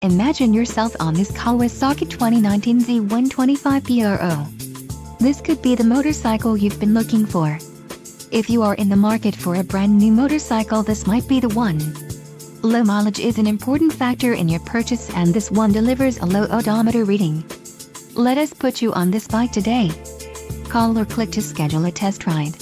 Imagine yourself on this Kawasaki 2019 Z125 PRO. This could be the motorcycle you've been looking for. If you are in the market for a brand new motorcycle, this might be the one. Low mileage is an important factor in your purchase, and this one delivers a low odometer reading. Let us put you on this bike today. Call or click to schedule a test ride.